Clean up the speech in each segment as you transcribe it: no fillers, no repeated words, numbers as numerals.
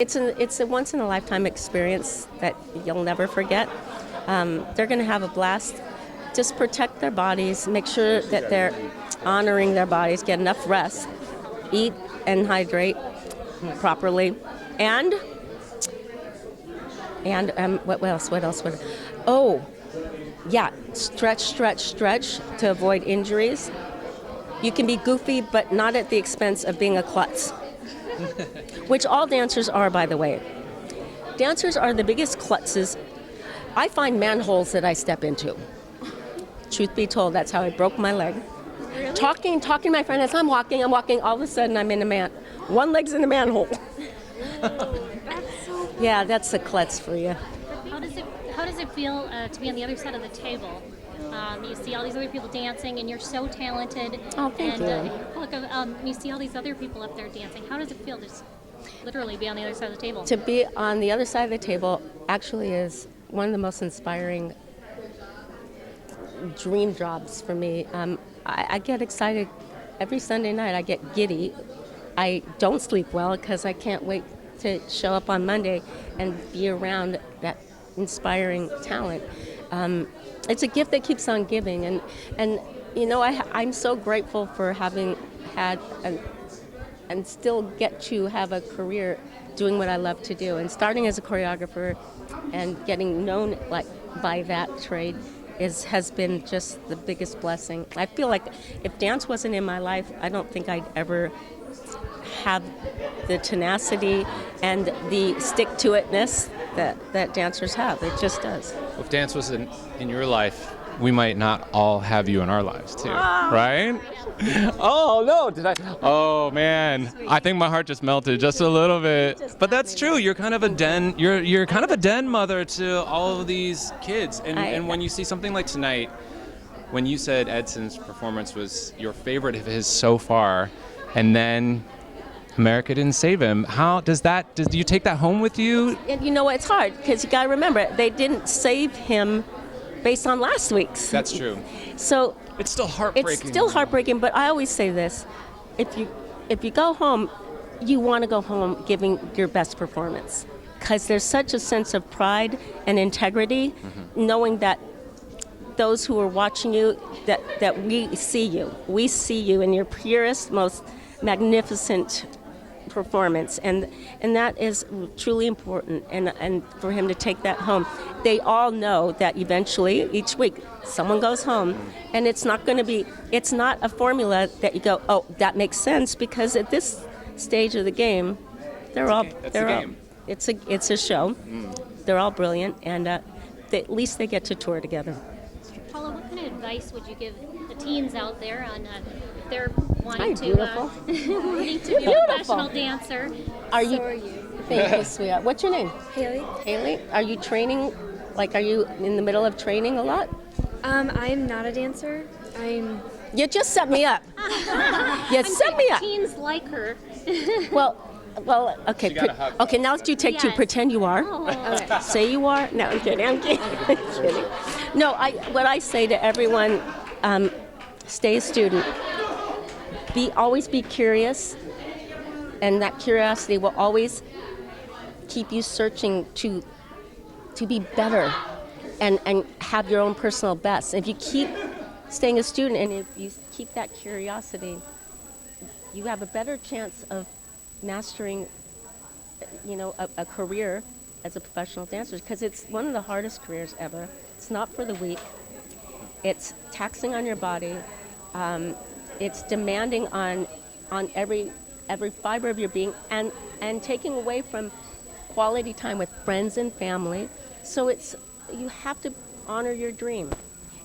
It's a once in a lifetime experience that you'll never forget. They're going to have a blast. Just protect their bodies, make sure that they're honoring their bodies, get enough rest, eat and hydrate properly, and what else? Oh, yeah, stretch to avoid injuries. You can be goofy, but not at the expense of being a klutz, which all dancers are, by the way. Dancers are the biggest klutzes. I find manholes that I step into. Truth be told, that's how I broke my leg. Really? Talking to my friend as I'm walking, all of a sudden I'm in one leg's in a manhole. Oh, that's so cool. Yeah, that's a klutz for you. How does it feel to be on the other side of the table? You see all these other people dancing, and you're so talented. Oh, thank you. Look, you see all these other people up there dancing. How does it feel to just literally be on the other side of the table? To be on the other side of the table actually is one of the most inspiring dream jobs for me. I get excited every Sunday night. I get giddy. I don't sleep well because I can't wait to show up on Monday and be around that inspiring talent. It's a gift that keeps on giving, and you know, I'm so grateful for having had and still get to have a career doing what I love to do, and starting as a choreographer and getting known by that trade has been just the biggest blessing. I feel like if dance wasn't in my life, I don't think I'd ever have the tenacity and the stick-to-itness that dancers have. It just does. If dance was in your life, we might not all have you in our lives too, right? Oh no, did I? Oh man, I think my heart just melted just a little bit. But that's true. You're kind of a den. You're kind of a den mother to all of these kids. And when you see something like tonight, when you said Edson's performance was your favorite of his so far, and then America didn't save him. How do you take that home with you? And you know what? It's hard because you got to remember they didn't save him based on last week's. That's true. So it's still heartbreaking. But I always say this: if you go home, you want to go home giving your best performance, because there's such a sense of pride and integrity, knowing that those who are watching you, that we see you in your purest, most magnificent performance, and that is truly important, and for him to take that home. They all know that eventually each week someone goes home, and it's not a formula that you go, oh, that makes sense, because at this stage of the game it's a show. They're all brilliant, and at least they get to tour together. Paula, what kind of advice would you give the teens out there on if they're wanting to be a professional dancer? So are you. Thank you, sweetheart. What's your name? Haley? Haley? Are you training? Are you in the middle of training a lot? I'm not a dancer. You just set me up. Set me up. Teens like her. Well, okay. Okay, now you take two. Pretend you are. Okay. Say you are. No, I'm kidding. I'm kidding. No, what I say to everyone, stay a student. Always be curious, and that curiosity will always keep you searching to be better and have your own personal best. If you keep staying a student and if you keep that curiosity, you have a better chance of mastering, a career as a professional dancer, because it's one of the hardest careers ever. It's not for the weak. It's taxing on your body. It's demanding on every fiber of your being, and taking away from quality time with friends and family. So you have to honor your dream,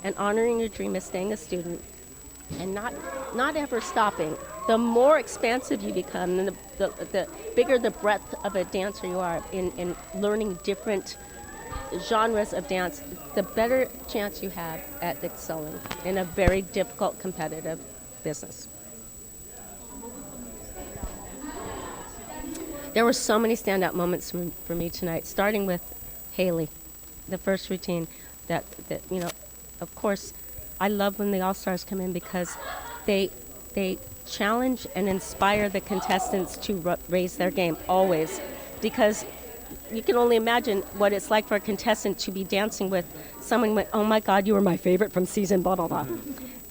and honoring your dream is staying a student and not ever stopping. The more expansive you become, and the bigger the breadth of a dancer you are in learning different genres of dance, the better chance you have at excelling in a very difficult, competitive business. There were so many standout moments for me tonight, starting with Haley, the first routine. That of course, I love when the All-Stars come in because they challenge and inspire the contestants to raise their game always. because you can only imagine what it's like for a contestant to be dancing with someone with, oh my God, you were my favorite from season blah, blah, blah.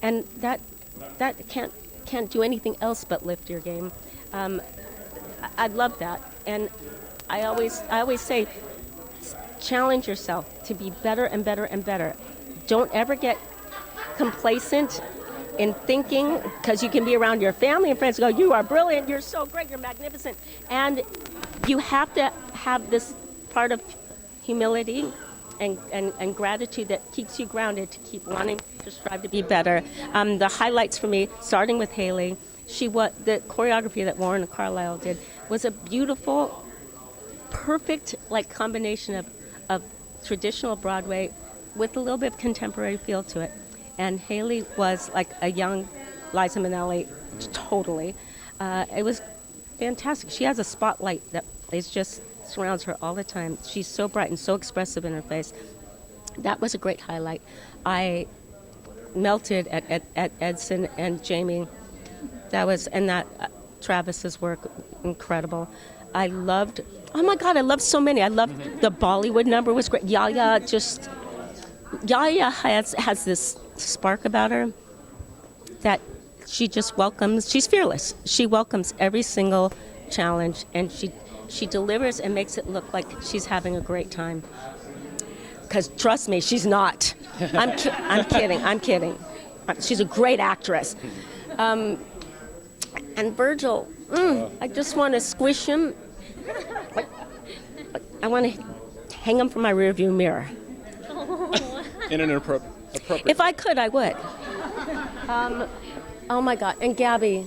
And that can't do anything else but lift your game. I love that. And I always say, challenge yourself to be better and better and better. Don't ever get complacent in thinking, because you can be around your family and friends and go, you are brilliant, you're so great, you're magnificent. And you have to have this part of humility and gratitude that keeps you grounded to keep wanting to strive to be better. The highlights for me, starting with Haley, the choreography that Warren Carlisle did was a beautiful, perfect combination of traditional Broadway with a little bit of contemporary feel to it. And Haley was like a young Liza Minnelli, totally. It was fantastic. She has a spotlight that is just surrounds her all the time. She's so bright and so expressive in her face. That was a great highlight. I melted at Edson and Jamie. Travis's work, incredible. I loved so many. I loved the Bollywood number was great. Yaya has this spark about her that she just welcomes. She's fearless. She welcomes every single challenge, and she delivers and makes it look like she's having a great time. Because trust me, she's not. I'm kidding. She's a great actress. And Virgil, I just want to squish him. I want to hang him from my rearview mirror. In an appropriate. If I could, I would. Oh my God! And Gabby,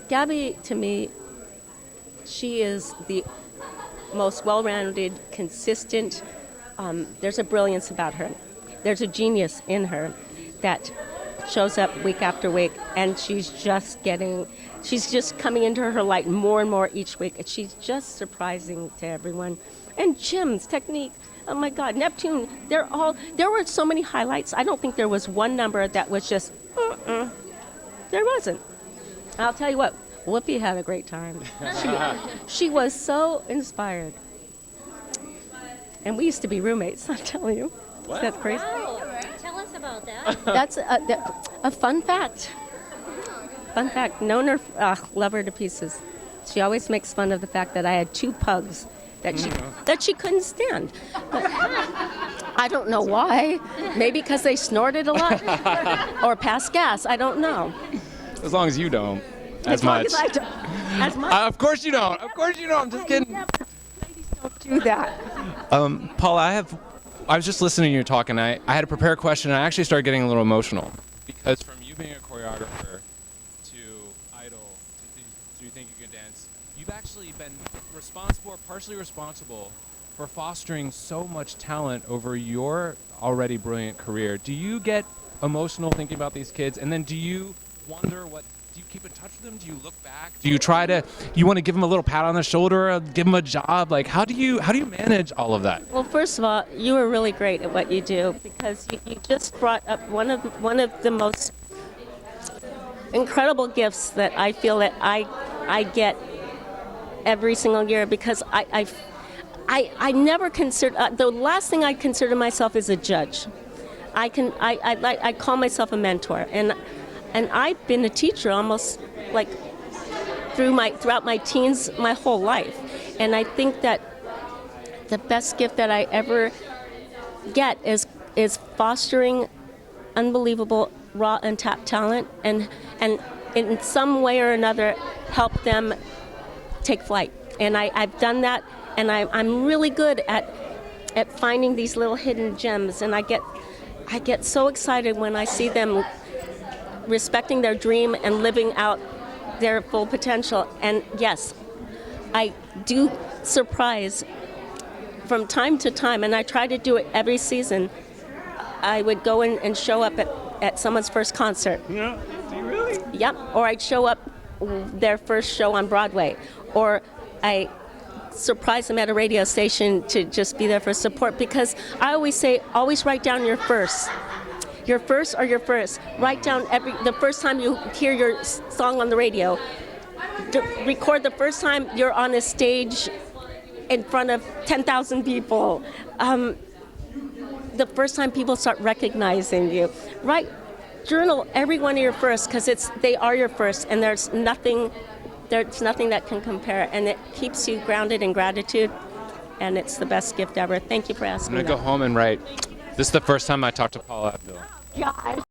to me, she is the most well-rounded, consistent. There's a brilliance about her. There's a genius in her that shows up week after week, and she's just coming into her light more and more each week, and she's just surprising to everyone. And Jim's technique, oh my God, Neptune, there were so many highlights. I don't think there was one number that was just, there wasn't. I'll tell you what, Whoopi had a great time. She was so inspired. And we used to be roommates, I'm telling you. What? That's crazy. Wow. Tell us about that. That's a fun fact. Known her, love her to pieces. She always makes fun of the fact that I had 2 pugs that she couldn't stand. But I don't know why. Maybe because they snorted a lot or passed gas. I don't know. As long as you don't. As much. Long as I don't. As much. Of course you don't. I'm just kidding. Ladies don't do that. Paula, I was just listening to you talk, and I had to prepare a question, and I actually started getting a little emotional. Because from you being a choreographer to Idol to You Think You Can Dance, you've actually been partially responsible for fostering so much talent over your already brilliant career. Do you get emotional thinking about these kids? And then do you wonder do you keep in touch with them? Do you look back? Do you want to give them a little pat on the shoulder, or give them a job? How do you manage all of that? Well, first of all, you are really great at what you do, because you just brought up one of the most incredible gifts that I feel that I get every single year, because I never consider the last thing I consider myself is a judge. I call myself a mentor, and I've been a teacher almost throughout my teens, my whole life. And I think that the best gift that I ever get is fostering unbelievable raw untapped talent, and in some way or another help them take flight. And I've done that, and I'm really good at finding these little hidden gems, and I get so excited when I see them respecting their dream and living out their full potential. And yes, I do surprise from time to time, and I try to do it every season. I would go in and show up at someone's first concert. Yeah, do you really? Yep, or I'd show up their first show on Broadway, or I surprise them at a radio station to just be there for support, because I always say, always write down your first. Your first or your first. Write down the first time you hear your song on the radio. record the first time you're on a stage in front of 10,000 people. The first time people start recognizing you. Write, journal every one of your firsts, because they are your first, and there's nothing that can compare, and it keeps you grounded in gratitude, and it's the best gift ever. Thank you for asking I'm me going to go home and write, this is the first time I talked to Paula Abdul. God.